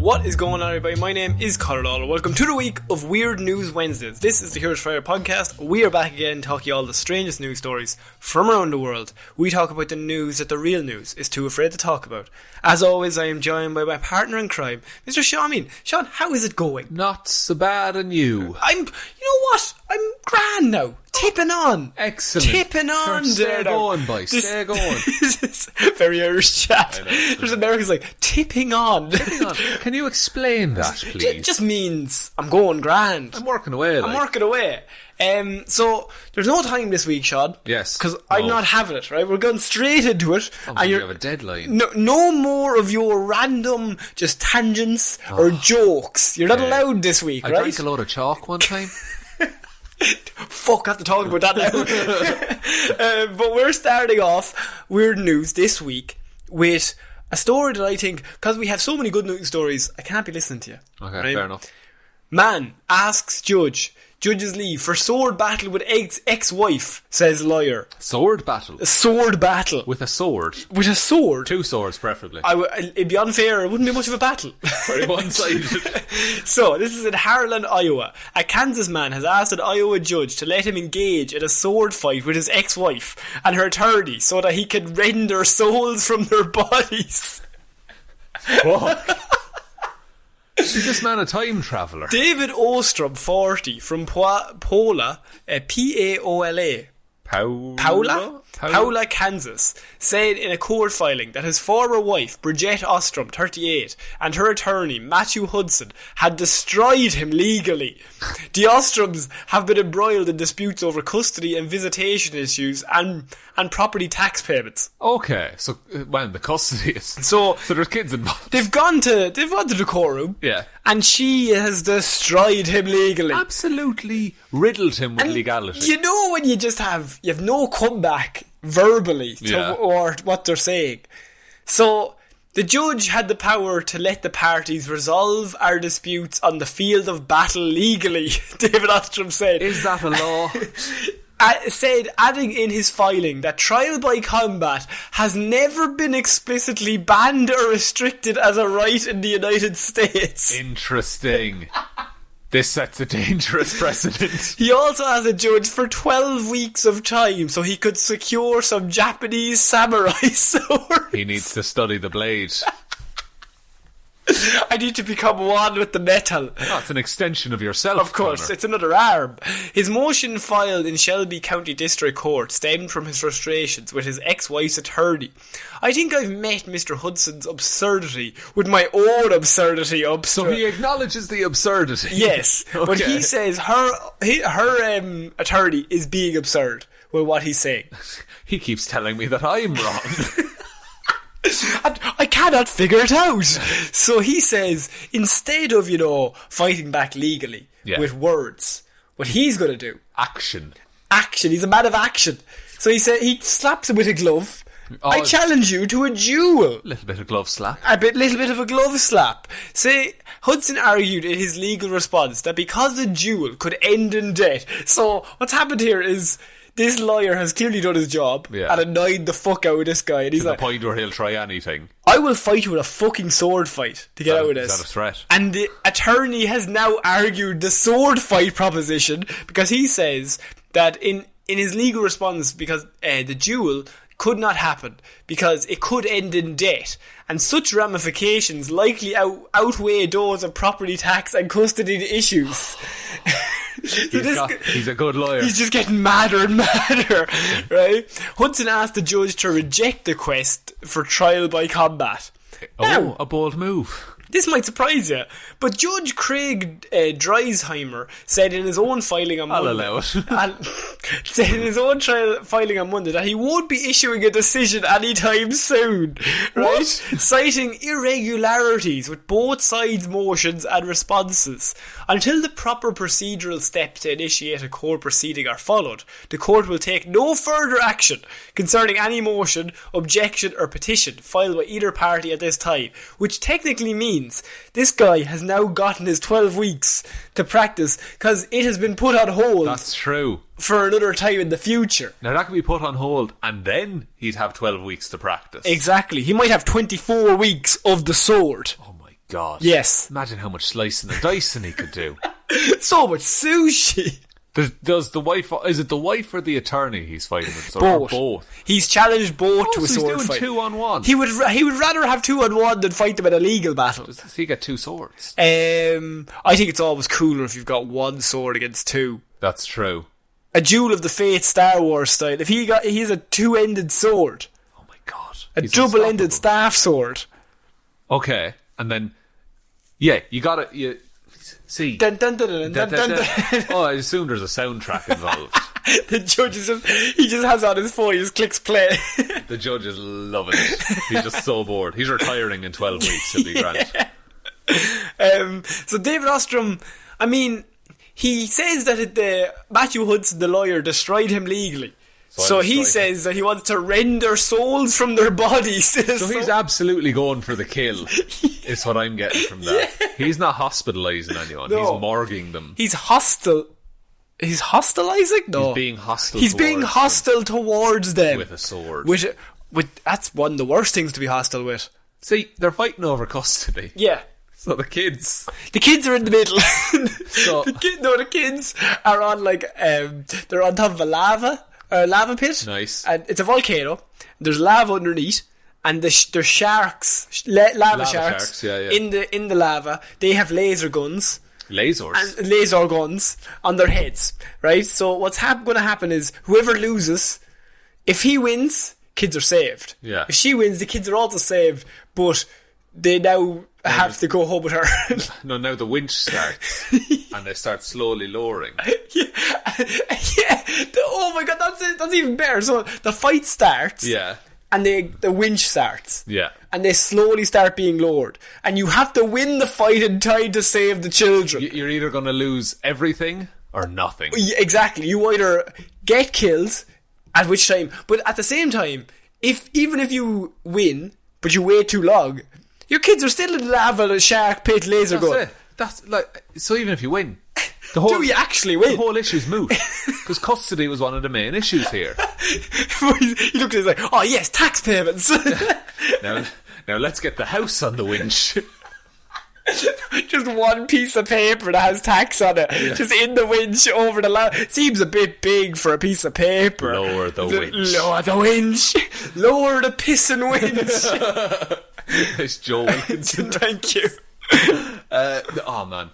What is going on, everybody? My name is Conor Lawler. Welcome to the week of Weird News Wednesdays. This is the Heroes Fire podcast. We are back again talking all the strangest news stories from around the world. We talk about the news that the real news is too afraid to talk about. As always, I am joined by my partner in crime, Mr. Sean. Sean, how is it going? Not so bad on you. You know what? I'm grand now. Tipping on. Excellent. Tipping on. Stay going, boy. Stay going. This is very Irish chat. There's Americans like, tipping on. Can you explain that, please? It just means I'm going grand. I'm working away. I'm working away. So there's no time this week, Sean. Yes. Because I'm not having it, right? We're going straight into it. And you have a deadline. No more of your random just tangents or jokes. You're not allowed this week, right? I drank a load of chalk one time. Fuck, I have to talk about that now. But we're starting off Weird News this week with a story that I think, because we have so many good news stories, I can't be listening to you. Okay, right? fair enough. Man asks Judge's leave for sword battle with ex-wife, says lawyer. Sword battle? A sword battle. With a sword? With a sword? 2 swords, preferably. It'd be unfair. It wouldn't be much of a battle. Very one-sided. So, this is in Harlan, Iowa. A Kansas man has asked an Iowa judge to let him engage in a sword fight with his ex-wife and her attorney so that he can rend their souls from their bodies. What? Is this man a time traveller? David Ostrom, 40, from Paola, P-A-O-L-A. Paola, Kansas, said in a court filing that his former wife, Bridget Ostrom, 38, and her attorney, Matthew Hudson, had destroyed him legally. The Ostroms have been embroiled in disputes over custody and visitation issues and property tax payments. Okay, so, the custody is... So there's kids involved. They've gone to the courtroom. Yeah. And she has destroyed him legally. Absolutely riddled him with legality. You know when you have no comeback verbally to or what they're saying. So the judge had the power to let the parties resolve our disputes on the field of battle legally, David Ostrom said. Is that a law? Said, adding in his filing that trial by combat has never been explicitly banned or restricted as a right in the United States. Interesting. This sets a dangerous precedent. He also has a judge for 12 weeks of time so he could secure some Japanese samurai swords. He needs to study the blade. I need to become one with the metal. Oh, it's an extension of yourself, of course, Connor. It's another arm. His motion filed in Shelby County District Court stemmed from his frustrations with his ex-wife's attorney. I think I've met Mr. Hudson's absurdity with my own absurdity. So he acknowledges the absurdity. Yes, okay. But he says her attorney is being absurd with what he's saying. He keeps telling me that I'm wrong. I cannot figure it out. So he says, instead of, fighting back legally with words, what he's going to do... Action. He's a man of action. So he said he slaps him with a glove. I challenge you to a duel. Little bit of glove slap. Little bit of a glove slap. Say, Hudson argued in his legal response that because the duel could end in death. So what's happened here is... This lawyer has clearly done his job and annoyed the fuck out of this guy. And he's like, to the point where he'll try anything. I will fight you with a fucking sword fight to get out of this. Is that a threat? And the attorney has now argued the sword fight proposition because he says that in his legal response, because the duel could not happen because it could end in death, and such ramifications likely outweigh those of property tax and custody issues. He's a good lawyer. He's just getting madder and madder, right? Hudson asked the judge to reject the quest for trial by combat. Now, a bold move. This might surprise you, but Judge Craig Dreisheimer said in his own filing on Monday... I'll allow it. Said in his own filing on Monday that he won't be issuing a decision anytime soon. Right? What? Citing irregularities with both sides' motions and responses. Until the proper procedural steps to initiate a court proceeding are followed, the court will take no further action concerning any motion, objection or petition filed by either party at this time, which technically means this guy has now gotten his 12 weeks to practice because it has been put on hold. That's true. For another time in the future. Now that can be put on hold and then he'd have 12 weeks to practice. Exactly. He might have 24 weeks of the sword. Oh my God. Yes. Imagine how much slicing and dicing he could do. So much sushi. Does the wife... Is it the wife or the attorney he's fighting with? Both. Or both? He's challenged both to a so sword he's fight. doing 2-on-1. He would rather have 2-on-1 than fight them in a legal battle. Does he get 2 swords? I think it's always cooler if you've got 1 sword against 2. That's true. A Duel of the Fates Star Wars style. If he has a 2-ended sword. Oh my God. A He's double-ended unstoppable. staff sword. Okay. And then... Yeah, you got it. See... Dun, dun, dun, dun, dun, dun, dun. Oh, I assume there's a soundtrack involved. The judge he just has on his phone, he just clicks play. The judge is loving it. He's just so bored. He's retiring in 12 weeks. He'll be grand. So David Ostrom, I mean, he says that Matthew Hudson, the lawyer, destroyed him legally. So he says that he wants to render souls from their bodies. So he's absolutely going for the kill, is what I'm getting from that. Yeah. He's not hospitalising anyone. No. He's morguing them. He's hostile. He's hostilizing? No. He's being hostile. He's being hostile towards them. With a sword. That's one of the worst things to be hostile with. See, they're fighting over custody. Yeah. So the kids are in the middle. So the kids are on they're on top of a lava pit. Nice. And it's a volcano. There's lava underneath, and there's sharks, lava sharks. Yeah. In the lava. They have laser guns. Lasers. And laser guns on their heads, right? So what's going to happen is whoever loses, if he wins, kids are saved. Yeah. If she wins, the kids are also saved, but they now have to go home with her. No, now the winch starts and they start slowly lowering. Yeah. Oh my God, that's it. That's even better. So the fight starts. Yeah. And the winch starts. Yeah. And they slowly start being lowered. And you have to win the fight in time to save the children. You're either going to lose everything or nothing. Exactly. You either get killed, at which time... But at the same time, even if you win, but you wait too long, your kids are still in the lava, shark pit, laser gun. That's it. That's like... So even if you win... Do you actually win? The whole issue's moot. Because custody was one of the main issues here. He looked at it like, oh yes, tax payments. Now let's get the house on the winch. Just one piece of paper that has tax on it. Yeah. Just in the winch over the seems a bit big for a piece of paper. Lower the winch. Lower the winch. Lower the pissing winch. It's Joe Wilkinson. Thank you. Oh man.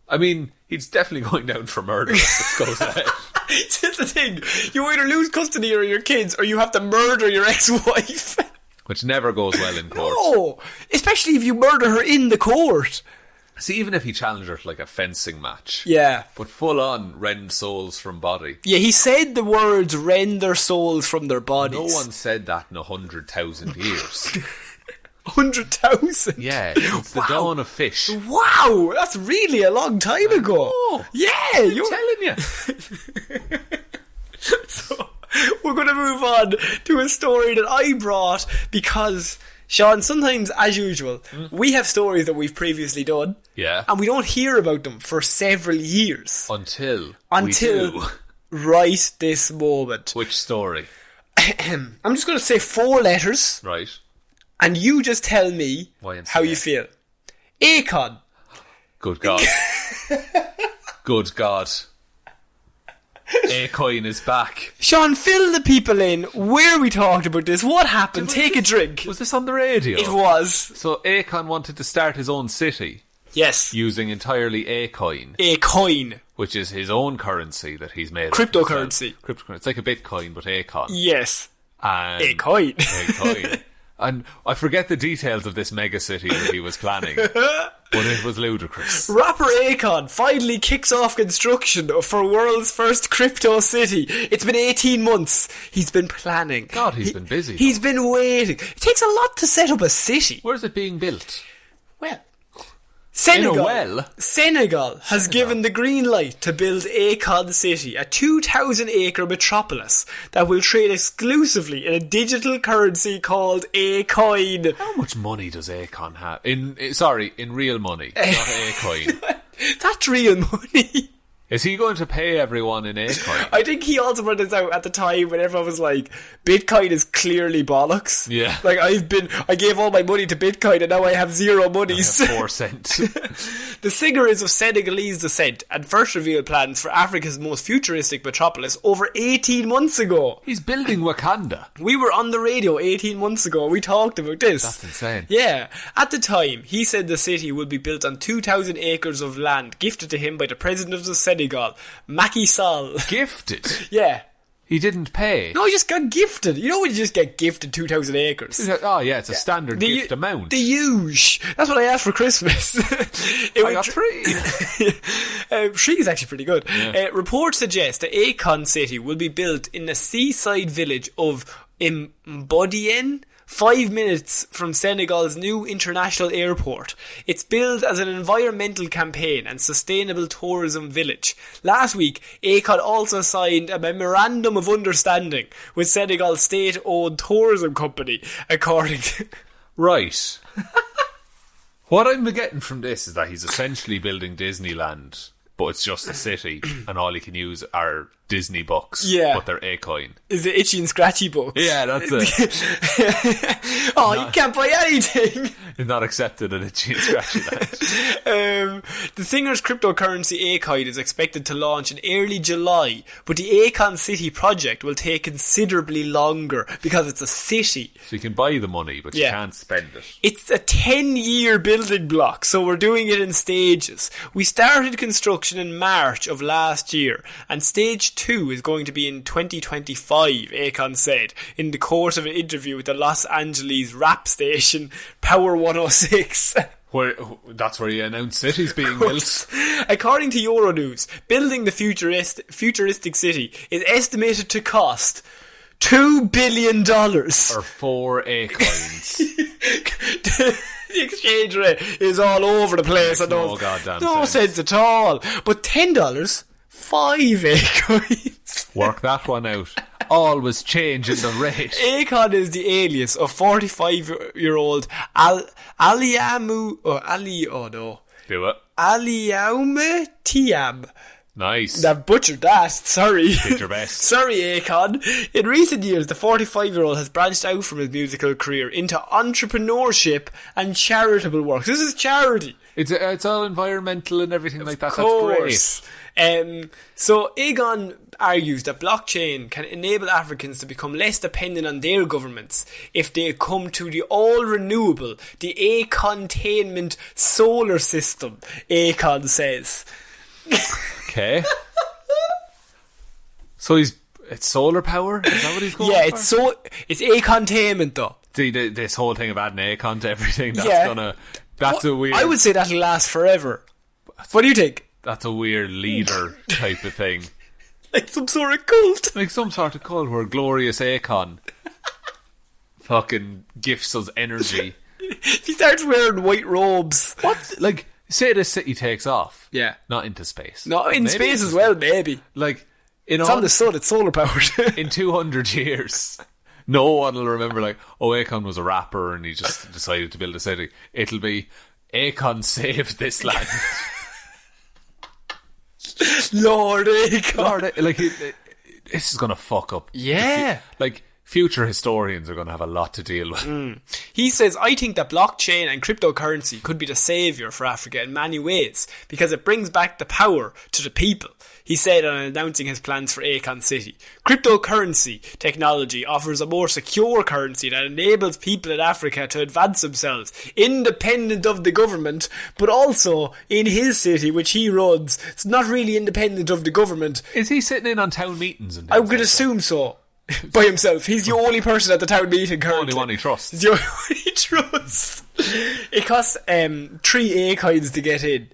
I mean, he's definitely going down for murder if this goes ahead. It's the thing. You either lose custody of your kids or you have to murder your ex-wife. Which never goes well in court. No, especially if you murder her in the court. See, even if he challenged her to like a fencing match. Yeah. But full on rend souls from body. Yeah, he said the words rend their souls from their bodies. No one said that in 100,000 years. 100,000? Yeah, it's the dawn of fish. Wow, that's really a long time ago. Oh, yeah, you're telling you. So, we're going to move on to a story that I brought because, Sean, sometimes, as usual, we have stories that we've previously done. Yeah. And we don't hear about them for several years. Until we do. Right this moment. Which story? I'm just going to say 4 letters. Right. And you just tell me how you feel. Akon. Good God. Good God. Akoin is back. Sean, fill the people in where we talked about this. What happened? Take a drink. Was this on the radio? It was. So Akon wanted to start his own city. Yes. Using entirely Akoin. Akoin. Which is his own currency that he's made. Cryptocurrency. It's like a Bitcoin, but Akon. Yes. And Akoin. And I forget the details of this mega city that he was planning, but it was ludicrous. Rapper Akon finally kicks off construction for world's first crypto city. It's been 18 months. He's been planning. God, he's been busy. He's been waiting. It takes a lot to set up a city. Where's it being built? Well, Senegal. In a well? Senegal has given the green light to build Akon City, a 2,000-acre metropolis that will trade exclusively in a digital currency called Akoin. How much money does Akon have? In real money, not Akoin. That's real money. Is he going to pay everyone in Akoin? I think he also brought this out at the time when everyone was like, Bitcoin is clearly bollocks. Yeah. Like, I gave all my money to Bitcoin and now I have zero monies. I have 4 cents. The singer is of Senegalese descent and first revealed plans for Africa's most futuristic metropolis over 18 months ago. He's building Wakanda. We were on the radio 18 months ago. We talked about this. That's insane. Yeah. At the time, he said the city will be built on 2,000 acres of land gifted to him by the president of the Senegal, Macky Sall. Gifted? Yeah. He didn't pay? No, he just got gifted. You know when you just get gifted 2,000 acres? Oh, yeah, it's a standard gift amount. The huge. That's what I asked for Christmas. I got 3. 3 is actually pretty good. Yeah. Reports suggest the Akon city will be built in the seaside village of Mbodien, 5 minutes from Senegal's new international airport. It's billed as an environmental campaign and sustainable tourism village. Last week, Akon also signed a memorandum of understanding with Senegal's state-owned tourism company, according to... Right. What I'm getting from this is that he's essentially building Disneyland, but it's just a city, and all he can use are Disney books, but they're Akoin. Is it Itchy and Scratchy books? Yeah, that's it. You can't buy anything. It's not accepted in Itchy and Scratchy land. The singer's cryptocurrency Akoin is expected to launch in early July, but the Akon City project will take considerably longer because it's a city. So you can buy the money, but you can't spend it. It's a 10-year building block, so we're doing it in stages. We started construction in March of last year, and stage 2 is going to be in 2025, Akon said, in the course of an interview with the Los Angeles rap station Power 106. That's where he announced cities being built. According to Euronews, building the futuristic city is estimated to cost $2 billion. Or 4 Akoins. The exchange rate is all over the place. No goddamn sense at all. But $10, 5 Akoins. Work that one out. Always changing the rate. Akon is the alias of 45-year-old Aliamu... Do it. Aliaume Tiam. Nice. I've butchered that. Sorry. Did your best. Sorry, Akon. In recent years, the 45-year-old has branched out from his musical career into entrepreneurship and charitable work. This is charity. It's all environmental and everything like that. Of course. That's great. So Akon argues that blockchain can enable Africans to become less dependent on their governments if they come to the all-renewable, the A-containment solar system, Akon says. Okay. So it's solar power? Is that what he's going for? It's A-containment though. This whole thing of adding Akon to everything, that's a weird... I would say that'll last forever. What do you think? That's a weird leader type of thing. Like some sort of cult. Like some sort of cult where glorious Akon fucking gifts us energy. He starts wearing white robes. What? Like, say this city takes off. Yeah. Not into space. Not in space as well, maybe. Like, it's on the sun, it's solar powered. In 200 years, no one will remember, like, Akon was a rapper and he just decided to build a city. It'll be, Akon saved this land. Lord Akon. Like, this is going to fuck up. Yeah. Future historians are going to have a lot to deal with. He says, I think that blockchain and cryptocurrency could be the saviour for Africa in many ways because it brings back the power to the people. He said on announcing his plans for Akon City. Cryptocurrency technology offers a more secure currency that enables people in Africa to advance themselves, independent of the government, but also in his city, which he runs. It's not really independent of the government. Is he sitting in on town meetings? I would assume so. By himself. He's the only person at the town meeting currently. Only one he trusts. He's the only one he trusts. It costs 3 Akoins to get in.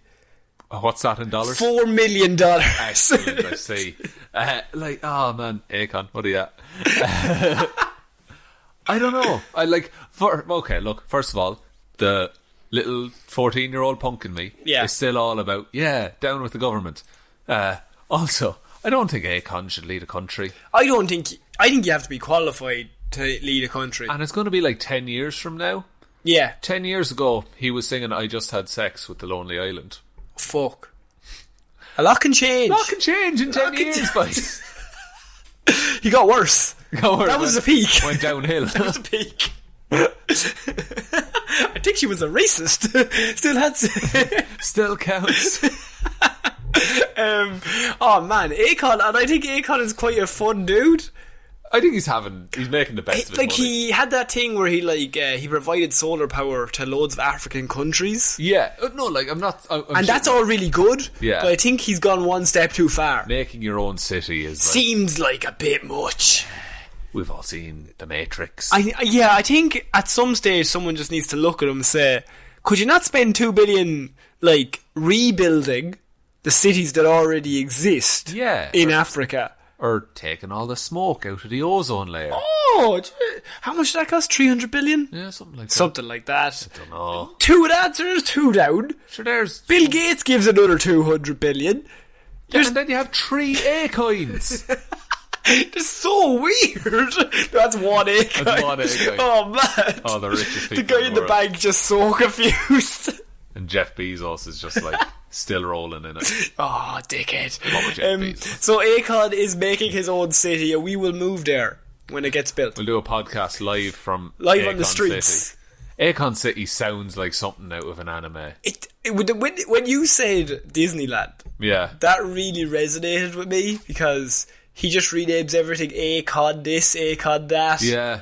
What's that in dollars? $4 million. Excellent, I see. Oh man, Akon, what are you at? I don't know. First of all, the little 14-year-old punk in me is still all about, down with the government. Also, I don't think Akon should lead a country. I think you have to be qualified to lead a country. And it's going to be like 10 years from now. Yeah. 10 years ago, he was singing I Just Had Sex with the Lonely Island. Fuck. A lot can change. A lot can change in 10 years, boys. He got worse. That was the peak. Went downhill. That was the peak. I think she was a racist. Still had to. Still counts. Oh man, Akon, and I think Akon is quite a fun dude. I think he's making the best of his money. He had that thing where he provided solar power to loads of African countries. Yeah, no, I'm that's all really good. Yeah, but I think he's gone one step too far. Making your own city seems like a bit much. We've all seen The Matrix. I think at some stage someone just needs to look at him and say, could you not spend $2 billion rebuilding the cities that already exist in Africa? Or taking all the smoke out of the ozone layer. Oh, how much did that cost? 300 billion? Yeah, something like that. I don't know. Two down, there's two down. Sure, there's... Bill Gates gives another 200 billion. Yeah, and then you have 3 Akoins. It's so weird. That's one Akon. That's one Akon. Oh, man. Oh, the richest people. The guy in the bank just so confused. And Jeff Bezos is just still rolling in it. Oh, dickhead. So Akon is making his own city, and we will move there when it gets built. We'll do a podcast live from Akon on the streets. City. Akon City sounds like something out of an anime. When you said Disneyland, that really resonated with me because he just renames everything Akon this, Akon that. Yeah,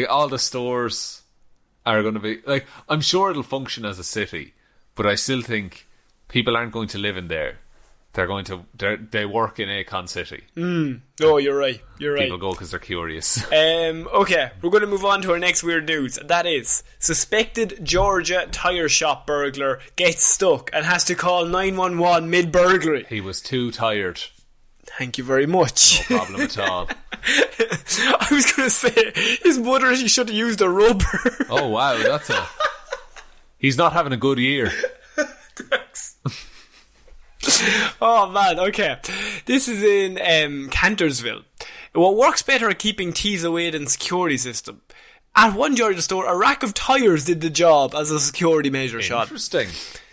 all the stores are going to be I'm sure it'll function as a city, but I still think people aren't going to live in there. They work in Akon City. Oh, you're right. People go because they're curious. Okay, we're going to move on to our next weird news. And that is, suspected Georgia tyre shop burglar gets stuck and has to call 911 mid-burglary. He was too tired. Thank you very much. No problem at all. I was going to say, his mother, he should have used a rubber. Oh, wow, he's not having a good year. Thanks. Oh man, okay. This is in Cantorsville. What works better at keeping thieves away than security system? At one Georgia store, a rack of tyres did the job as a security measure. Interesting.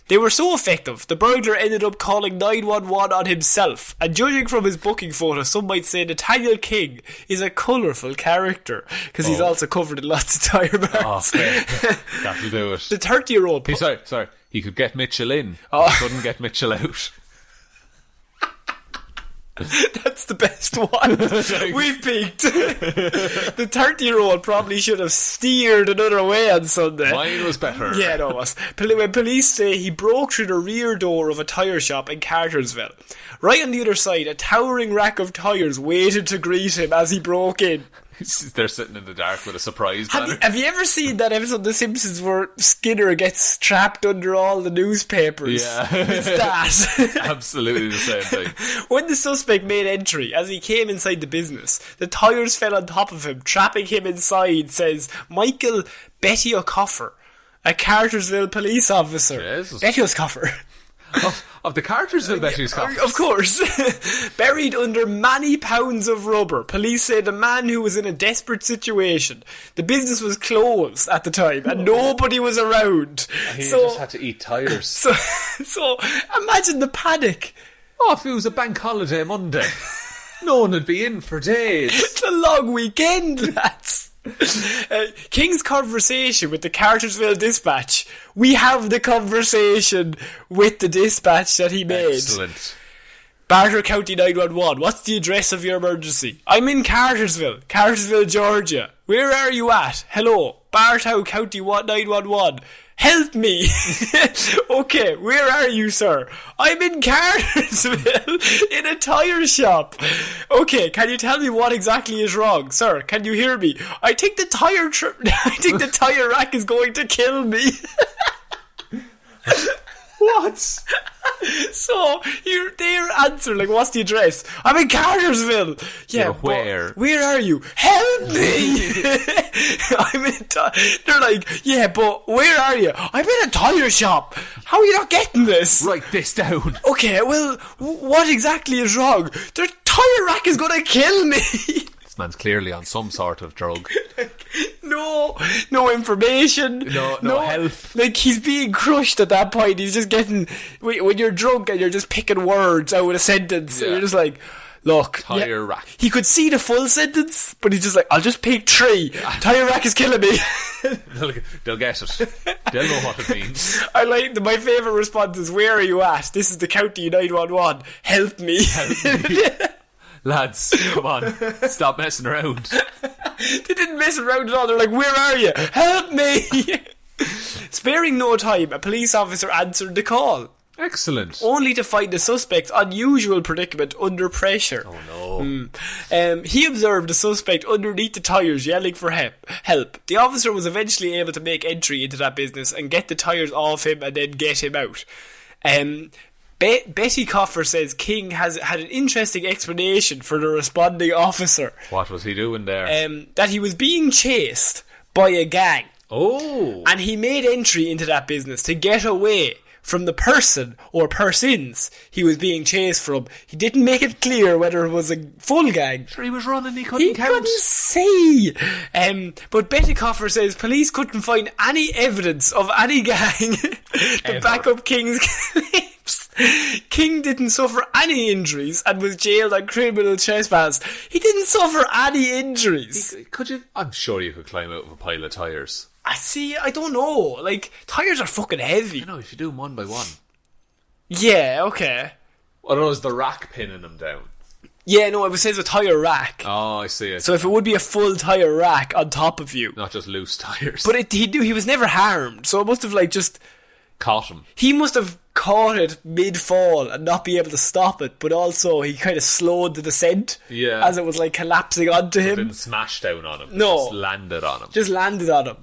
They were so effective, the burglar ended up calling 911 on himself. And judging from his booking photo, some might say Nathaniel King is a colourful character because he's also covered in lots of tyre marks. Oh, okay. That'll do it. The 30-year-old... Sorry. He could get Mitchell in. He couldn't get Mitchell out. That's the best one. We've peaked. The 30-year-old probably should have steered another way on Sunday. Mine was better. Yeah, no, it was. When police say he broke through the rear door of a tyre shop in Cartersville. Right on the other side, a towering rack of tyres waited to greet him as he broke in. They're sitting in the dark with a surprise banner. Have you ever seen that episode of The Simpsons where Skinner gets trapped under all the newspapers? Yeah. It's that. It's absolutely the same thing. When the suspect made entry, as he came inside the business, the tyres fell on top of him, trapping him inside, says Michael Bettiocoffer, a Cartersville police officer. Jesus. Bettiocoffer. Of the Cartersville Bettiocoffer. Of course. Buried under many pounds of rubber. Police say the man who was in a desperate situation. The business was closed at the time and nobody was around. He just had to eat tyres. So imagine the panic. Oh, if it was a bank holiday Monday, no one would be in for days. It's a long weekend, lads. King's conversation with the Cartersville Dispatch. We have the conversation with the dispatch that he made. Excellent. Barter County 911. What's the address of your emergency? I'm in Cartersville, Georgia. Where are you at? Hello, Bartow County 911. Help me. Okay, where are you, sir? I'm in Cartersville in a tyre shop. Okay, can you tell me what exactly is wrong? Sir, can you hear me? I think the tyre rack is going to kill me. What? So they're answering what's the address? I'm in Cartersville. Yeah, where? Where are you? Help me! They're like, yeah, but where are you? I'm in a tyre shop. How are you not getting this? Write this down. Okay, well, what exactly is wrong? Their tyre rack is gonna kill me. It's This man's clearly on some sort of drug. No information. No help. Like, he's being crushed at that point. He's just getting... When you're drunk and you're just picking words out of a sentence, and you're just like... Look, tyre rack. He could see the full sentence, but he's just like, I'll just pick 3. Tyre rack is killing me. They'll get it. They'll know what it means. I like my favourite response is, where are you at? This is the county 911. Help me. Help me. Lads, come on. Stop messing around. They didn't mess around at all. They're like, where are you? Help me. Sparing no time, a police officer answered the call. Excellent. Only to find the suspect's unusual predicament under pressure. Oh no. He observed the suspect underneath the tyres yelling for help. The officer was eventually able to make entry into that business and get the tyres off him and then get him out. Betty Coffer says King has had an interesting explanation for the responding officer. What was he doing there? That he was being chased by a gang. Oh. And he made entry into that business to get away from the person or persons he was being chased from. He didn't make it clear whether it was a full gang. Sure, he was running, he couldn't count. He couldn't see. But Betty Coffer says police couldn't find any evidence of any gang to back up King's claims. King didn't suffer any injuries and was jailed on criminal trespass. He didn't suffer any injuries. Could you? I'm sure you could climb out of a pile of tyres. I don't know. Like, tyres are fucking heavy. I know, if you do them one by one. Yeah, okay. Or was the rack pinning them down? Yeah, no, it says a tyre rack. Oh, I see it. So if it would be a full tyre rack on top of you. Not just loose tyres. But he was never harmed, so it must have just... Caught him. He must have caught it mid-fall and not be able to stop it, but also he kind of slowed the descent as it was collapsing onto him. Didn't smash down on him. No. Just landed on him. Just landed on him.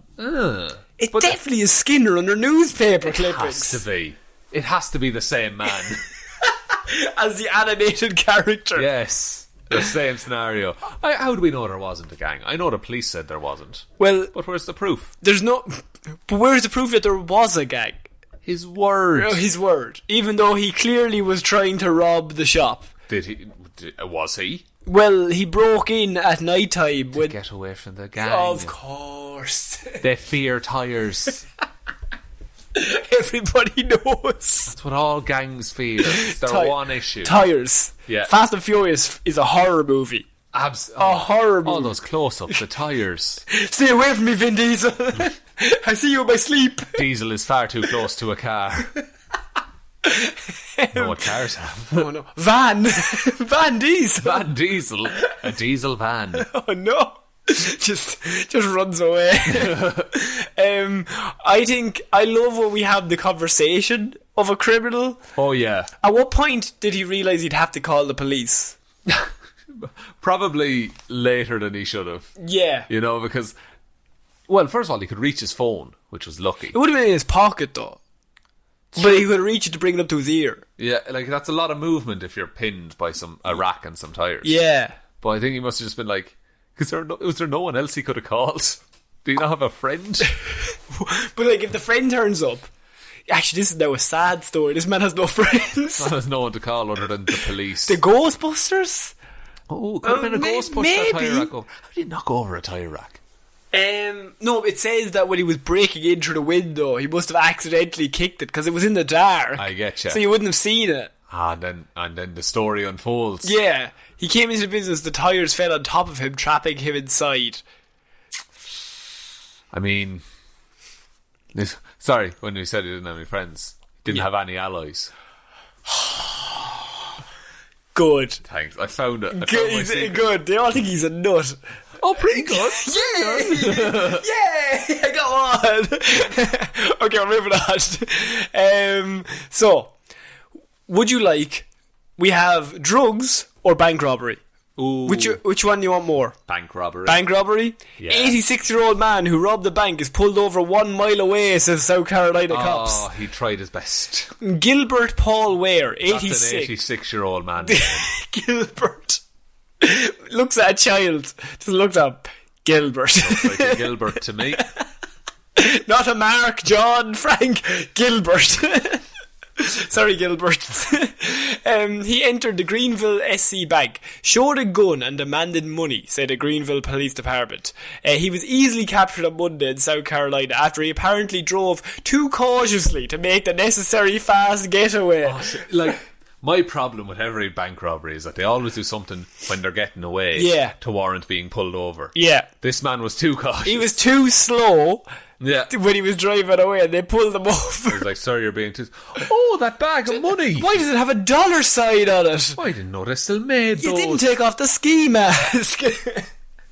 It definitely is Skinner under newspaper clippings. It has to be. It has to be the same man. As the animated character. Yes. The same scenario. How do we know there wasn't a gang? I know the police said there wasn't. Well... But where's the proof? But where's the proof that there was a gang? His word. His word. Even though he clearly was trying to rob the shop. Did he? Was he? Well, he broke in at night time to get away from the gang. Of course. They fear tyres. Everybody knows. That's what all gangs fear. It's their one issue. Tyres. Yeah. Fast and Furious is a horror movie. A horror movie. All those close-ups, the tyres. Stay away from me, Vin Diesel. I see you in my sleep. Diesel is far too close to a car. Know what cars have. Oh no. Van Diesel. Van Diesel. A diesel van. Oh no. Just runs away. I love when we have the conversation of a criminal. Oh yeah. At what point did he realise he'd have to call the police? Probably later than he should have. Yeah. You know, because... Well, first of all, he could reach his phone, which was lucky. It would have been in his pocket, though. But he could reach it to bring it up to his ear. Yeah, that's a lot of movement if you're pinned by a rack and some tyres. Yeah. But I think he must have just been like... Was there no one else he could have called? Do you not have a friend? But if the friend turns up... Actually, this is now a sad story. This man has no friends. Man has no one to call other than the police. The Ghostbusters? Oh, could have been a Ghostbuster tyre rack. How did he knock over a tyre rack? No, it says that when he was breaking in through the window, he must have accidentally kicked it because it was in the dark. I get you. So you wouldn't have seen it. And then the story unfolds. Yeah. He came into the business, the tyres fell on top of him, trapping him inside. I mean... Sorry, when we said he didn't have any friends. He didn't have any allies. Good. Thanks. I found it. He's good. They all think he's a nut. Oh, pretty good. Yeah! Yeah! I got one! Okay, we're moving on. So, would you like... We have drugs or bank robbery? Ooh. Which one do you want more? Bank robbery. Bank robbery? Yeah. 86-year-old man who robbed the bank is pulled over 1 mile away, says South Carolina cops. Oh, he tried his best. Gilbert Paul Ware, 86. That's an 86-year-old man. Gilbert looks at a child. Just looks up. Gilbert. Looks like a Gilbert to me. Not a Mark, John, Frank. Gilbert. Sorry, Gilbert. He entered the Greenville SC Bank, showed a gun and demanded money, said the Greenville Police Department. He was easily captured on Monday in South Carolina after he apparently drove too cautiously to make the necessary fast getaway. My problem with every bank robbery is that they always do something when they're getting away to warrant being pulled over. Yeah. This man was too cautious. He was too slow when he was driving away and they pulled him over. He was like, sir, you're being too... Oh, that bag of money. Why does it have a dollar sign on it? I didn't know they still made those. You didn't take off the ski mask.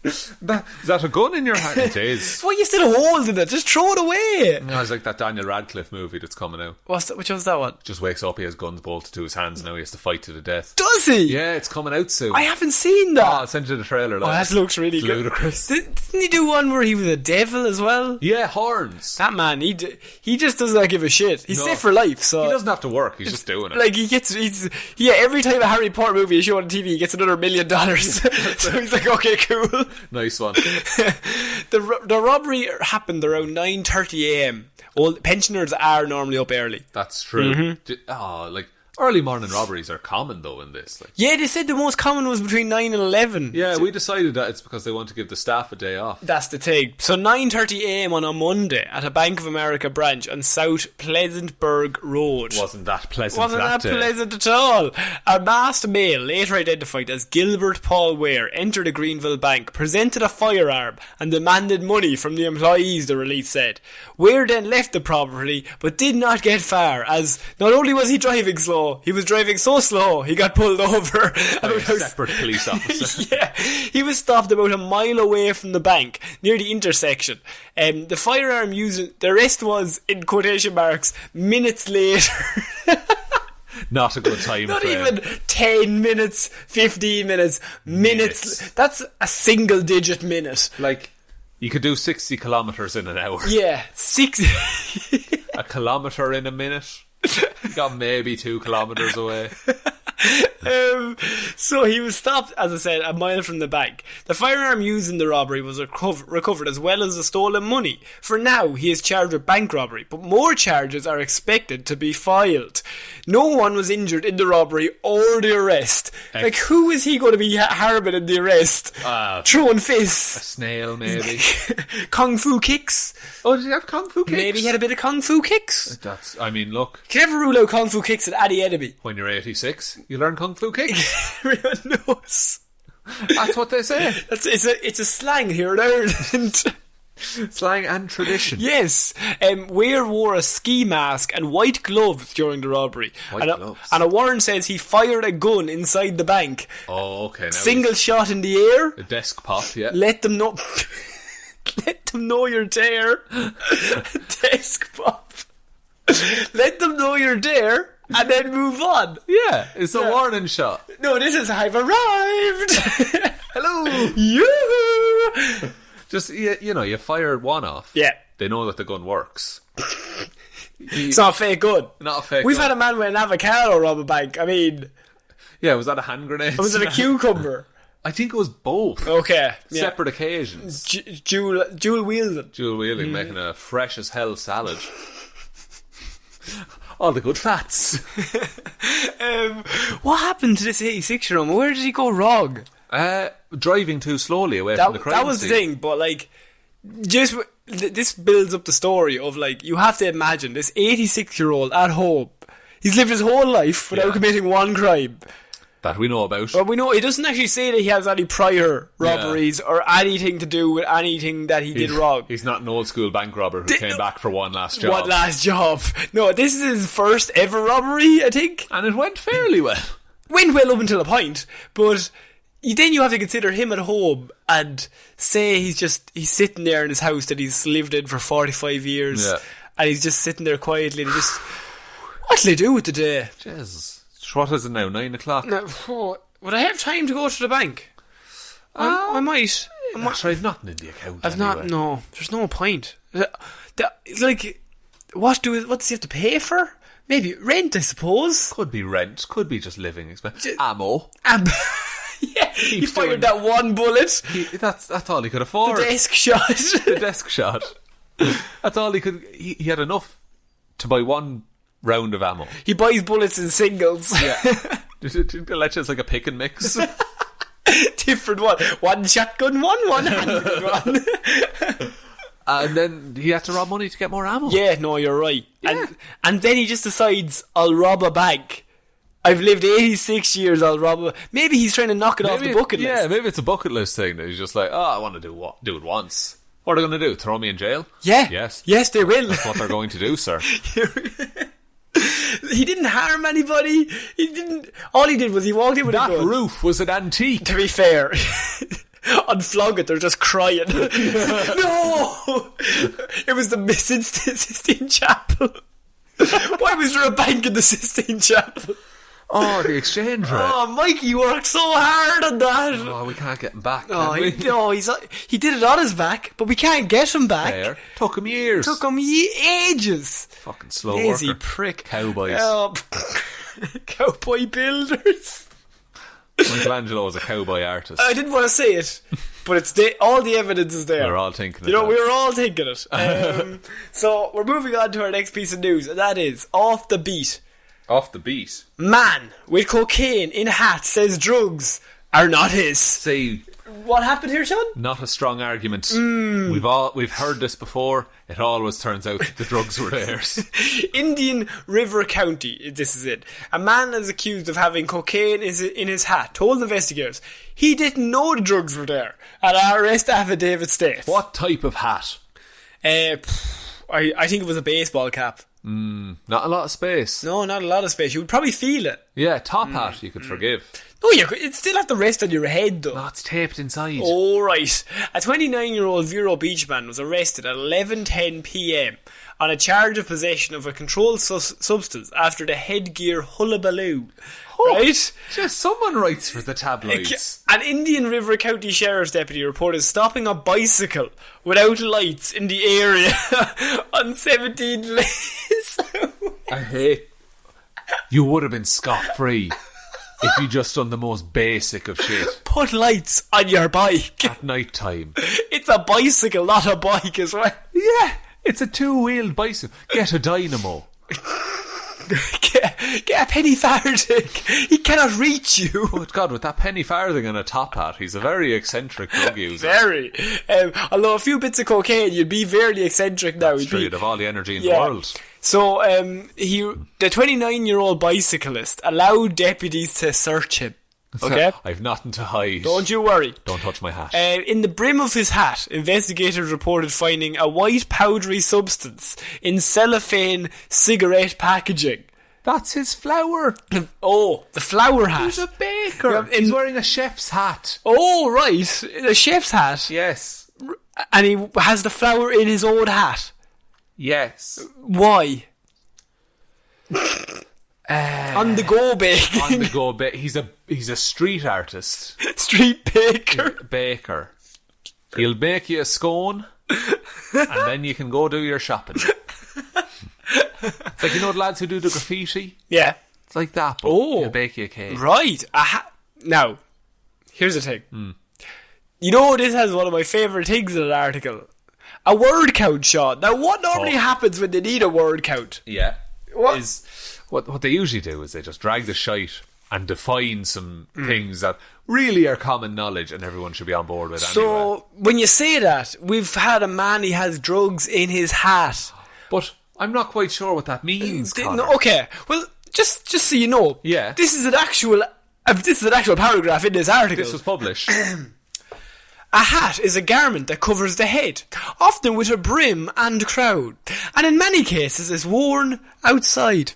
Is that a gun in your hand? It is. Why are you still holding it? Just throw it away. No, it's like that Daniel Radcliffe movie that's coming out. Which one's that one? Just wakes up, he has guns bolted to his hands, and now he has to fight to the death. Does he? Yeah, it's coming out soon. I haven't seen that. I'll send you the trailer. That looks really good. Ludicrous. Didn't he do one where he was a devil as well? Yeah, horns. That man, he just does not give a shit. He's set for life, so... He doesn't have to work, he's just doing it. Like, every time a Harry Potter movie is shown on TV, he gets another $1 million. So he's like, okay, cool. Nice one. The robbery happened around 9:30am. Well, pensioners are normally up early. That's true. Early morning robberies are common though in this. Yeah, they said the most common was between 9 and 11. Yeah, we decided that it's because they want to give the staff a day off. That's the thing. So 9:30am on a Monday at a Bank of America branch on South Pleasantburg Road. Wasn't that pleasant? Wasn't that pleasant at all. A masked male, later identified as Gilbert Paul Ware, entered a Greenville bank, presented a firearm and demanded money from the employees, the release said. Ware then left the property but did not get far, as not only was he driving slow, he was driving so slow he got pulled over by a separate police officer. Yeah, he was stopped about a mile away from the bank near the intersection. The firearm used, the rest was, in quotation marks, minutes later. Not a good time Not frame. even 10 minutes, 15 minutes, minutes. That's a single digit minute. Like, you could do 60 kilometres in an hour. Yeah, 60. A kilometre in a minute. You got maybe 2 kilometres away. So he was stopped, as I said, a mile from the bank. The firearm used in the robbery was recovered, as well as the stolen money. For now, he is charged with bank robbery, but more charges are expected to be filed. No one was injured in the robbery or the arrest. Like, who is he going to be harming in the arrest? Throwing fists. A snail, maybe. Kung fu kicks. Oh, did he have kung fu kicks? Maybe he had a bit of kung fu kicks. Look. You can never rule out kung fu kicks at any enemy. When you're 86, you learn kung fu kicks. Everyone knows. That's what they say. It's a slang here in Ireland. Slang and tradition. Yes. Ware wore a ski mask and white gloves during the robbery. And a warrant says he fired a gun inside the bank. Oh, okay. Now single shot in the air. A desk pop, yeah. Let them know. Let them know you're there. Desk pop. Let them know you're there. And then move on. Yeah, it's a warning shot. No, this is I've arrived. Hello. Yoo-hoo. Just, you fire one off. Yeah. They know that the gun works. It's not a fake gun. Not a fake We've gun. had a man with an avocado rob a bank. I mean... Yeah, was that a hand grenade? Was it a cucumber? I think it was both. Okay. Separate occasions. Dual wielding. Dual wielding, making a fresh as hell salad. All the good fats. What happened to this 86-year-old? Where did he go wrong? Driving too slowly away from the crime That was scene. the thing, but just this builds up the story of you have to imagine this 86-year-old at home. He's lived his whole life without committing one crime. That we know about. But we know it doesn't actually say that he has any prior robberies or anything to do with anything that he did wrong. He's not an old school bank robber who came back for one last job. One last job. No, this is his first ever robbery, I think. And it went fairly well. Went well up until a point, but then you have to consider him at home and say he's sitting there in his house that he's lived in for 45 years and he's just sitting there quietly and what'll he do with the day? Jesus. What is it now, 9 o'clock? Now, would I have time to go to the bank? I might. I've nothing in the account. No, there's no point. What does he have to pay for? Maybe rent, I suppose. Could be rent, could be just living expense. Ammo. Yeah, he fired that one bullet. That's all he could afford. The desk shot. The desk shot. That's all he could. He had enough to buy one round of ammo. He buys bullets in singles. Yeah. Did they let you as like a pick and mix? Different one. One shotgun one handgun one. And then he had to rob money to get more ammo. Yeah, no, you're right. Yeah. And then he just decides, I'll rob a bank. I've lived 86 years, I'll rob a... Maybe he's trying to knock it off the bucket list. Yeah, maybe it's a bucket list thing that he's just like, I want to do it once. What are they going to do? Throw me in jail? Yeah. Yes. Yes, they will. That's what they're going to do, sir. He didn't harm anybody. All he did was he walked in with a gun. That roof was an antique. To be fair. Unflog it, they're just crying. No! It was the missing Sistine Chapel. Why was there a bank in the Sistine Chapel? Oh, the exchange rate. Oh, Mikey, you worked so hard on that. Oh, we can't get him back, Oh, can we? he did it on his back, but we can't get him back. Fair. Took him years. Took him ages. Fucking slow Lazy worker. prick. Cowboys. Cowboy builders. Michelangelo was a cowboy artist. I didn't want to say it, but it's all the evidence is there. We're all thinking it. You know, we were all thinking it. So we're moving on to our next piece of news, and that is Off the Beat. Off the beat. Man with cocaine in hat says drugs are not his. See, what happened here, Sean? not a strong argument. We've heard this before. It always turns out that the drugs were theirs. Indian River County, this is it. A man is accused of having cocaine in his hat. Told investigators he didn't know the drugs were there. An arrest affidavit states. What type of hat? I think it was a baseball cap. Not a lot of space. No, not a lot of space. You would probably feel it. Yeah, top hat you could forgive. No, it still have to rest on your head though. No, it's taped inside. Oh, right. A 29-year-old Vero Beach man was arrested at 11:10 p.m. on a charge of possession of a controlled substance after the headgear hullabaloo. Right? Just someone writes for the tabloids. An Indian River County Sheriff's deputy reported stopping a bicycle without lights in the area on 17 lanes. I hate. You would have been scot-free if you just done the most basic of shit. Put lights on your bike. At night time. It's a bicycle, not a bike as well. Yeah, it's a two-wheeled bicycle. Get a dynamo. Get a penny farthing. He cannot reach you. Oh God, with that penny farthing and a top hat, he's a very eccentric drug user. Very. Although a few bits of cocaine, you'd be very eccentric now. That's true, you'd have all the energy in the world. So, the 29-year-old bicyclist allowed deputies to search him. Okay? I've nothing to hide. Don't you worry. Don't touch my hat. In the brim of his hat, investigators reported finding a white powdery substance in cellophane cigarette packaging. That's his flower. Oh, the flower hat. He's a baker. He's wearing a chef's hat. Oh, right. A chef's hat. Yes. And he has the flower in his own hat. Yes. Why? On the go baking. On the go he's a street artist. Street baker. Baker. He'll make you a scone and then you can go do your shopping. It's like, you know the lads who do the graffiti? Yeah. It's like that, but he'll bake you a cake. Right. Now, here's the thing. You know, this has one of my favourite things in an article. A word count, Sean. Now, what normally happens when they need a word count? Yeah. What they usually do is they just drag the shite and define some things that really are common knowledge and everyone should be on board with anyway. So, when you say that, we've had a man, he has drugs in his hat. But I'm not quite sure what that means, Connor. Okay, well, just so you know, yeah, this is an actual paragraph in this article. This was published. A hat is a garment that covers the head, often with a brim and crown, and in many cases is worn outside.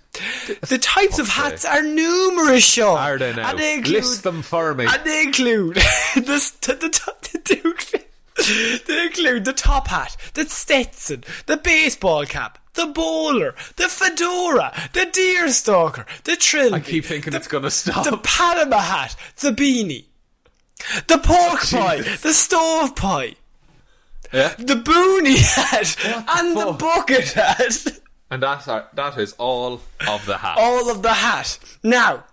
The types of hats are numerous, Sean. Are they now? List them for me. And they include they include the top hat, the Stetson, the baseball cap, the bowler, the fedora, the deerstalker, the trilby. I keep thinking it's going to stop. The Panama hat, the beanie, the pork pie, the stove pie, the boonie hat, and the bucket hat. And that is all of the hat. All of the hat. Now,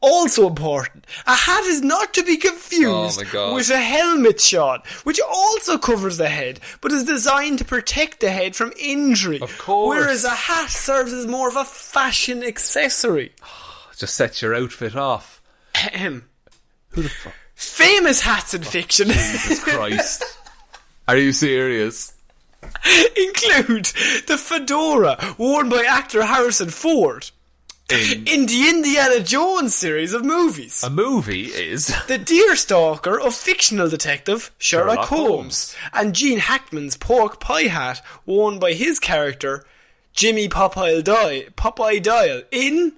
Also important, a hat is not to be confused with a helmet, Sean, which also covers the head, but is designed to protect the head from injury. Of course. Whereas a hat serves as more of a fashion accessory. Just sets your outfit off. Who the fuck? Famous hats in fiction. Jesus Christ. Are you serious? Include the fedora worn by actor Harrison Ford. In the Indiana Jones series of movies. A movie is the deerstalker of fictional detective Sherlock Holmes. And Gene Hackman's pork pie hat worn by his character Jimmy Popeye Dial in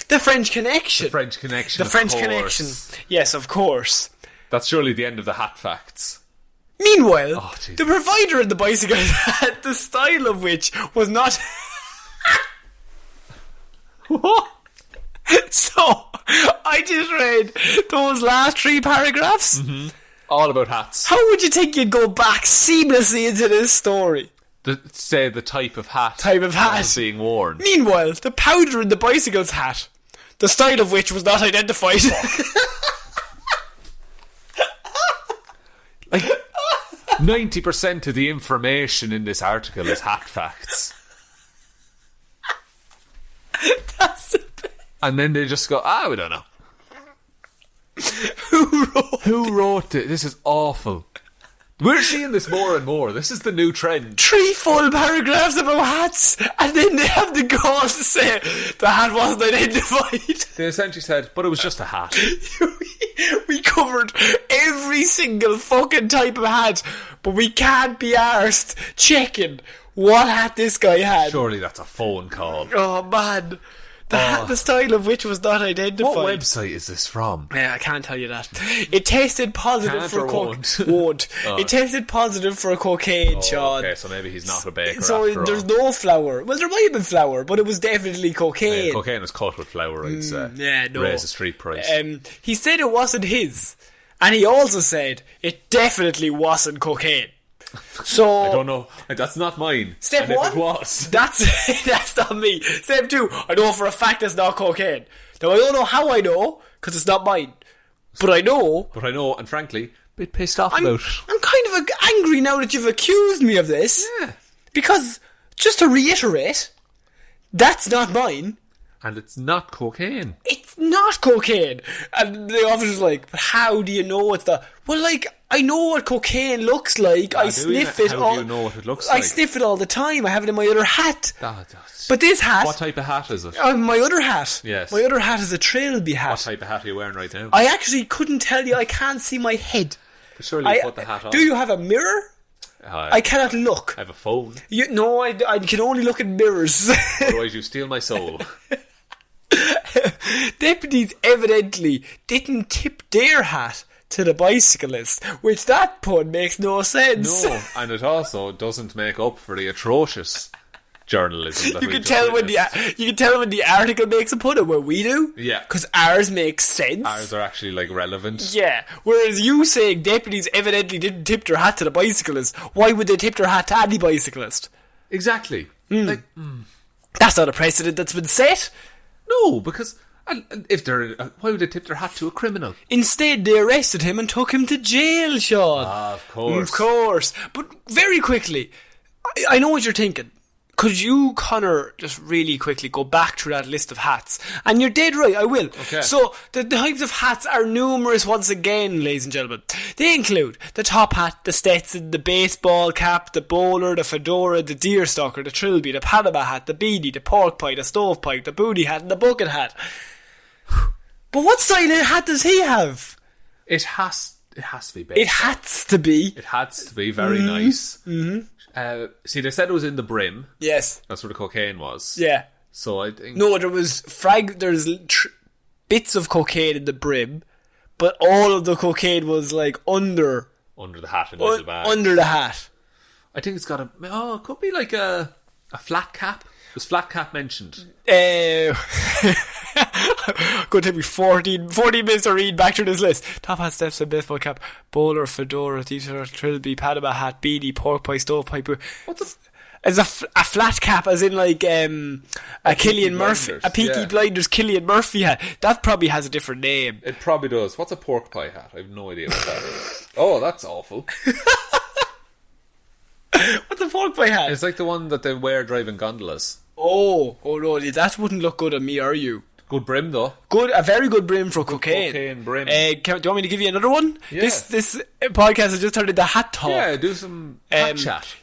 The French Connection. The French Connection. The French Connection. Yes, of course. That's surely the end of the hat facts. Meanwhile, the provider in the bicycle hat, the style of which was not... What? So, I just read those last 3 paragraphs. Mm-hmm. All about hats. How would you think you'd go back seamlessly into this story? Say the type of hat being worn. Meanwhile, the powder in the bicycle's hat, the style of which was not identified. Like 90% of the information in this article is hat facts. That's the best. And then they just go, we don't know. Who wrote it? This is awful. We're seeing this more and more. This is the new trend. 3 full paragraphs about hats, and then they have the gall to say the hat wasn't identified. They essentially said, but it was just a hat. We covered every single fucking type of hat, but we can't be arsed checking what hat this guy had. Surely that's a phone call. Oh man. The style of which was not identified. What website is this from? Yeah, I can't tell you that. It tested positive for won't. It tested positive for cocaine, Sean. Okay, so maybe he's not a baker. So there's no flour. Well, there might have been flour, but it was definitely cocaine. Yeah, cocaine is cut with flour, I'd say. Raise the street price. He said it wasn't his, and he also said it definitely wasn't cocaine. So I don't know. That's not mine. Step 1, if it was. That's not me. Step 2, I know for a fact it's not cocaine. Now I don't know how I know, because it's not mine. But I know, and frankly, a bit pissed off about it. I'm kind of angry now that you've accused me of this. Yeah. Because, just to reiterate, that's not mine. And it's not cocaine. It's not cocaine. And the officer's like, but how do you know it's the... Well, like, I know what cocaine looks like. I sniff it all... How do you know what it looks like? I sniff it all the time. I have it in my other hat. But this hat... What type of hat is it? My other hat. Yes. My other hat is a trilby hat. What type of hat are you wearing right now? I actually couldn't tell you. I can't see my head. But surely you put the hat on. Do you have a mirror? I cannot look. I have a phone. No, I can only look in mirrors. Otherwise you steal my soul. Deputies evidently didn't tip their hat to the bicyclist, which that pun makes no sense. No, and it also doesn't make up for the atrocious journalism that you can tell when the article makes a pun and when we do. Yeah, because ours makes sense. Ours are actually like relevant. Yeah, whereas you saying deputies evidently didn't tip their hat to the bicyclist, why would they tip their hat to any bicyclist? Exactly. That's not a precedent that's been set. No, because why would they tip their hat to a criminal? Instead, they arrested him and took him to jail, Sean. Of course. Of course. But very quickly, I know what you're thinking. Could you, Connor, just really quickly go back through that list of hats? And you're dead right, I will. Okay. So, the types of hats are numerous once again, ladies and gentlemen. They include the top hat, the Stetson, the baseball cap, the bowler, the fedora, the deerstalker, the trilby, the Panama hat, the beanie, the pork pie, the stovepipe, the booty hat, and the bucket hat. But what style of hat does he have? It has to be baseball. It has to be. It has to be very nice. Mm-hmm. See, they said it was in the brim. Yes. That's where the cocaine was. Yeah. So I think... No, there was there's bits of cocaine in the brim, but all of the cocaine was like under the hat in a little bag. Under the hat. I think it's got it could be like a flat cap. Was flat cap mentioned? Going to take me 14 minutes to read back through this list. Top hat, steps, and baseball cap, bowler, fedora, t-shirt, trilby, Panama hat, beanie, pork pie, stovepipe. What's As a flat cap, as in like a Cillian Murphy, a Peaky Blinders Cillian Murphy hat. That probably has a different name. It probably does. What's a pork pie hat? I have no idea what that is. Oh, that's awful. What's a pork pie hat? It's like the one that they wear driving gondolas. Oh no, that wouldn't look good on me or you. Good brim though. A very good brim for cocaine. Cocaine brim. Do you want me to give you another one? Yeah. This podcast has just turned into hat talk. Yeah, do some hat chat.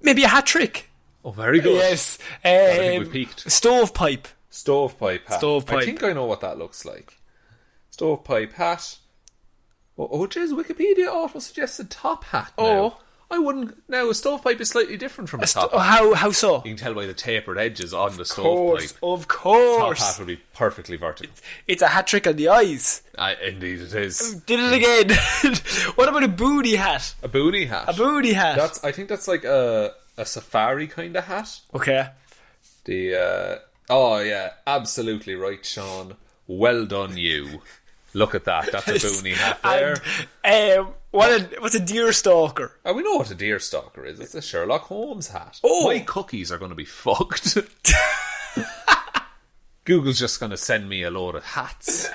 Maybe a hat trick. Oh, very good. Yes. I think we've peaked. Stovepipe hat. I think I know what that looks like. Stovepipe hat. Oh, geez, Wikipedia auto-suggested top hat now. Oh. I wouldn't... Now, a stovepipe is slightly different from a top hat. How so? You can tell by the tapered edges on the stovepipe. Of course. Top hat would be perfectly vertical. It's a hat trick on the eyes. Indeed it is. Did it again. What about a booty hat? A booty hat? A booty hat. I think that's like a safari kind of hat. Okay. Oh yeah, absolutely right, Sean. Well done, you. Look at that. That's a boonie hat there. And, what's a deer stalker? Oh, we know what a deer stalker is. It's a Sherlock Holmes hat. Oh. My cookies are going to be fucked. Google's just going to send me a load of hats.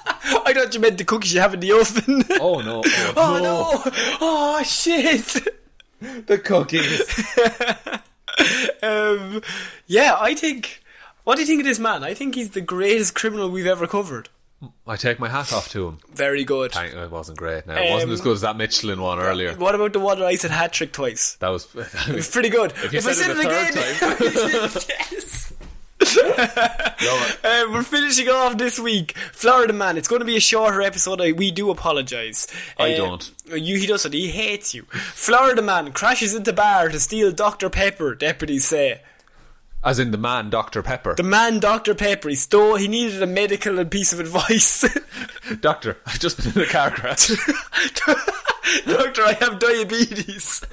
I thought you meant the cookies you have in the oven. Oh no. Oh no. Oh shit. The cookies. Yeah, I think... What do you think of this man? I think he's the greatest criminal we've ever covered. I take my hat off to him. Very good. It wasn't great. No, it wasn't as good as that Michelin one earlier. What about the one that I said hat trick twice? That was pretty good. If I said it again, yes. We're finishing off this week. Florida man. It's going to be a shorter episode. We do apologise. I don't. He doesn't. He hates you. Florida man crashes into bar to steal Dr. Pepper, deputies say. As in the man, Dr. Pepper. The man, Dr. Pepper. He needed a medical piece of advice. Doctor, I've just been in a car crash. Doctor, I have diabetes.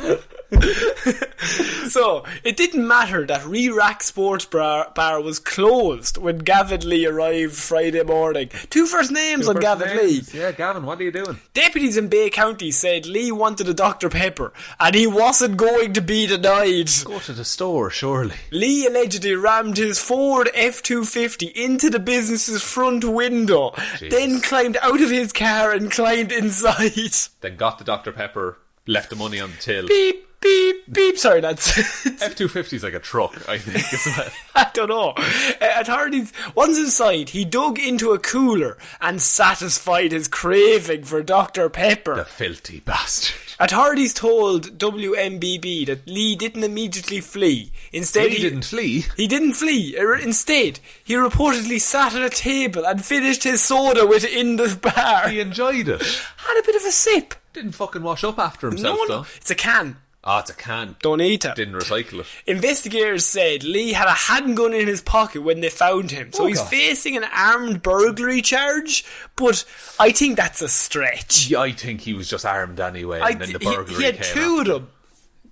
So, it didn't matter that Re-Rack Sports Bar was closed when Gavin Lee arrived Friday morning. Two first names on Gavin Lee. Yeah, Gavin, what are you doing? Deputies in Bay County said Lee wanted a Dr. Pepper and he wasn't going to be denied. Go to the store, surely. Lee allegedly rammed his Ford F-250 into the business's front window, then climbed out of his car and climbed inside. Then got the Dr. Pepper, left the money on the till. Beep, beep, beep. Sorry, that's... F-250 is like a truck, I think, isn't it? I don't know. Authorities, once inside, he dug into a cooler and satisfied his craving for Dr. Pepper. The filthy bastard. Authorities told WMBB that Lee didn't immediately flee. Instead, he didn't flee? He didn't flee. Instead, he reportedly sat at a table and finished his soda within the bar. He enjoyed it. Had a bit of a sip. Didn't fucking wash up after himself, though. It's a can. Oh, it's a can. Don't eat it. Didn't recycle it. Investigators said Lee had a handgun in his pocket when they found him. So he's facing an armed burglary charge. But I think that's a stretch. Yeah, I think he was just armed anyway. And then the burglary he had two of them.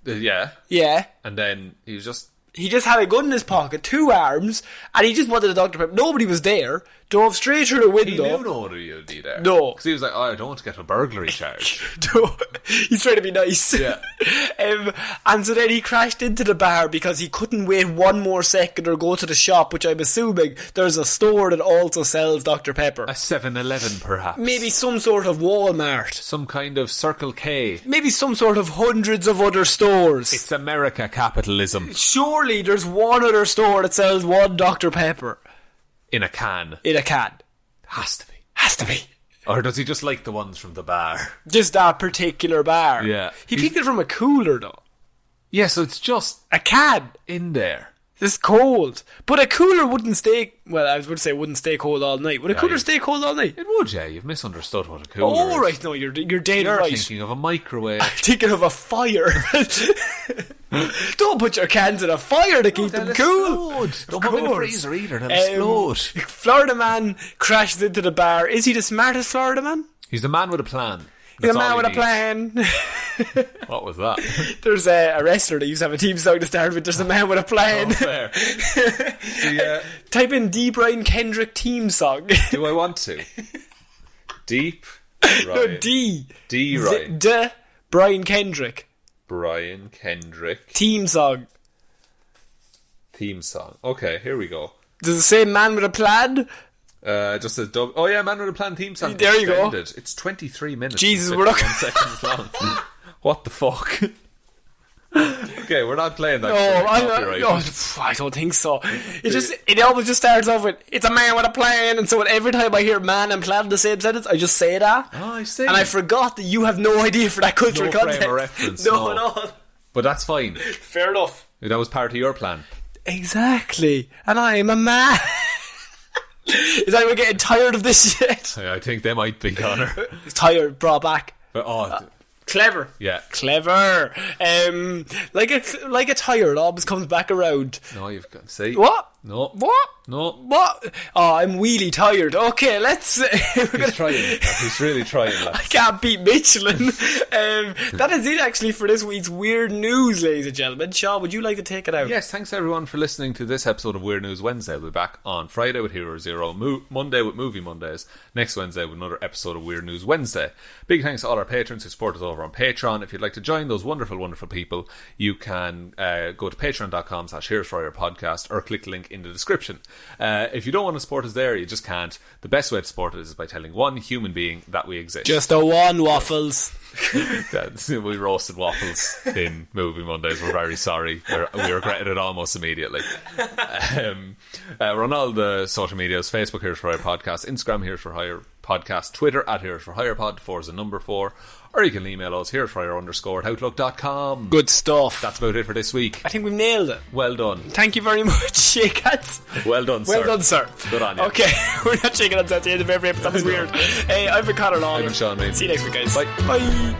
Yeah. Yeah. And then he was just... He just had a gun in his pocket, two arms, and he just wanted a Dr. Pepper. Nobody was there. Drove straight through the window. He knew nobody would be there. No. Because he was like, I don't want to get a burglary charge. No. He's trying to be nice. Yeah. And so then he crashed into the bar because he couldn't wait one more second or go to the shop, which I'm assuming there's a store that also sells Dr. Pepper. A 7-Eleven, perhaps. Maybe some sort of Walmart. Some kind of Circle K. Maybe some sort of hundreds of other stores. It's America capitalism. Surely there's one other store that sells one Dr. Pepper. In a can. In a can. Has to be. Has to be. Or does he just like the ones from the bar? Just that particular bar. Yeah. He picked it from a cooler, though. Yeah, so it's just a can in there. It's cold. But a cooler wouldn't stay... Well, I was going to say it wouldn't stay cold all night. Would a cooler stay cold all night? It would, yeah. You've misunderstood what a cooler is. Oh, right. No, you're dead You're right. thinking of a microwave. I'm thinking of a fire. Don't put your cans in a fire to keep them cool. Don't put them in the freezer either. They'll explode. Florida man crashes into the bar. Is he the smartest Florida man? He's the man with a plan. He's a man with a plan. What was that? There's a wrestler that used to have a team song to start with. There's a man with a plan. Oh, fair. Type in D. Brian Kendrick team song. Do I want to? Deep Ryan. No, D. D. Ryan. D. Brian Kendrick. Brian Kendrick. Team song. theme song. Okay, here we go. Does it say Man with a Plan? Just a dub. Oh yeah, Man with a Plan theme song. There you go. It's 23 minutes. Jesus, we're not seconds long. What the fuck? Okay, we're not playing that. No, I don't think so. It always just starts off with "It's a man with a plan," and so every time I hear "man" and "plan" in the same sentence, I just say that. Oh, I see. And I forgot that you have no idea for that cultural context. Frame of reference. No, at all. But that's fine. Fair enough. That was part of your plan. Exactly. And I am a man. Is anyone getting tired of this yet? I think they might be, Connor. Tired, brought back. But, clever. Yeah. Clever. Like a tyre, it always comes back around. No, you've got to say. What? No. What? No. What? Oh, I'm wheelie tired. Okay, let's... He's trying. He's really trying. Lads. I can't beat Michelin. That is it, actually, for this week's Weird News, ladies and gentlemen. Shaw, would you like to take it out? Yes, thanks everyone for listening to this episode of Weird News Wednesday. We'll be back on Friday with Hero Zero, Monday with Movie Mondays, next Wednesday with another episode of Weird News Wednesday. Big thanks to all our patrons who support us over on Patreon. If you'd like to join those wonderful, wonderful people, you can go to patreon.com/here'sforyourpodcast or click the link in the description. If you don't want to support us there, you just can't. The best way to support us is by telling one human being that we exist. Just a one, Waffles. We roasted Waffles in Movie Mondays. We're very sorry. We regretted it almost immediately. We're on all the social medias: Facebook, Here's for Hire Podcast; Instagram, Here's for Hire Podcast; Twitter, @Here's for Hire Pod, 4 is the number 4. Or you can email us, here'sforhire_@outlook.com. Good stuff. That's about it for this week. I think we've nailed it. Well done. Thank you very much, Shake Hats. Well done, sir. Well done, sir. Good on you. Okay, we're not shaking hands at the end of every episode. That was weird. Hey, I've been Connor Long. I've been Sean Main. See you next week, guys. Bye. Bye.